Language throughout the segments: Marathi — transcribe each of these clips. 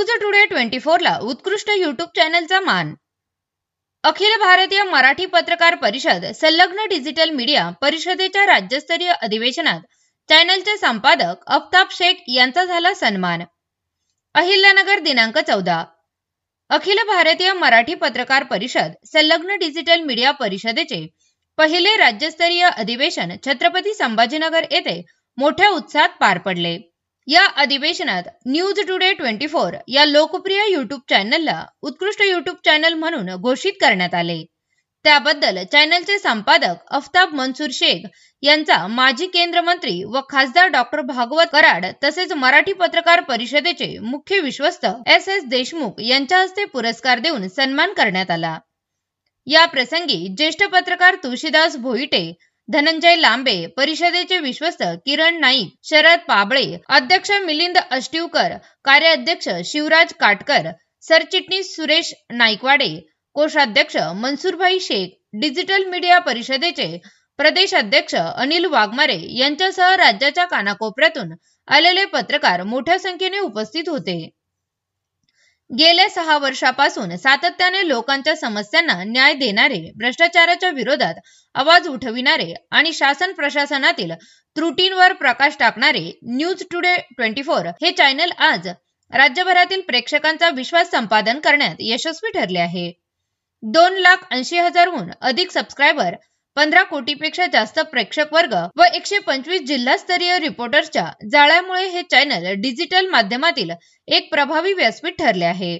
न्यूज टुडे 24 ला उत्कृष्ट यूट्यूब चॅनलचा मान. अखिल भारतीय मराठी पत्रकार परिषद संलग्न डिजिटल मीडिया परिषदेच्या राज्यस्तरीय अधिवेशनात चॅनलचे संपादक अफ्ताब शेख यांचा झाला सन्मान. अहिल्यानगर दिनांक 14. अखिल भारतीय मराठी पत्रकार परिषद संलग्न डिजिटल मीडिया परिषदेचे पहिले राज्यस्तरीय अधिवेशन छत्रपती संभाजीनगर येथे मोठ्या उत्साहात पार पडले. या अधिवेशनात न्यूज टुडे 24 या लोकप्रिय यूट्यूब चॅनलला उत्कृष्ट यूट्यूब चॅनल म्हणून घोषित करण्यात आले. त्याबद्दल चॅनलचे संपादक अफ्ताब मंसूर शेख यांचा माजी केंद्र मंत्री व खासदार डॉक्टर भागवत कराड तसेच मराठी पत्रकार परिषदेचे मुख्य विश्वस्त एस देशमुख यांच्या हस्ते पुरस्कार देऊन सन्मान करण्यात आला. या प्रसंगी ज्येष्ठ पत्रकार तुळशीदास भोईटे, धनंजय लांबे, परिषदेचे विश्वस्त किरण नाईक, शरद पाबळे, अध्यक्ष मिलिंद अष्टिवकर, कार्याध्यक्ष शिवराज काटकर, सरचिटणीस सुरेश नाईकवाडे, कोषाध्यक्ष मनसूरभाई शेख, डिजिटल मीडिया परिषदेचे प्रदेश अध्यक्ष अनिल वाघमारे यांच्यासह राज्याच्या कानाकोपऱ्यातून आलेले पत्रकार मोठ्या संख्येने उपस्थित होते. गेल्या 6 वर्षापासून सातत्याने लोकांच्या समस्यांना न्याय देणारे, भ्रष्टाचाराच्या विरोधात आवाज उठविणारे आणि शासन प्रशासनातील त्रुटींवर प्रकाश टाकणारे न्यूज टुडे 24 हे चॅनल आज राज्यभरातील प्रेक्षकांचा विश्वास संपादन करण्यात यशस्वी ठरले आहे. 2,80,000हून अधिक सबस्क्रायबर, 15 कोटीपेक्षा जास्त प्रेक्षक वर्ग व 125 जिल्हास्तरीय रिपोर्टर्सच्या जाळ्यामुळे हे चॅनल डिजिटल माध्यमातील एक प्रभावी व्यासपीठ ठरले आहे.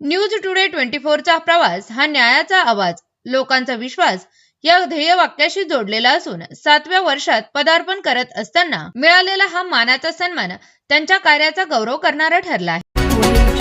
न्यूज टुडे 24 चा प्रवास हा न्यायाचा आवाज, लोकांचा विश्वास या ध्येयवाक्याशी जोडलेला असून 7व्या वर्षात पदार्पण करत असताना मिळालेला हा मानाचा सन्मान त्यांच्या कार्याचा गौरव करणारा ठरला आहे.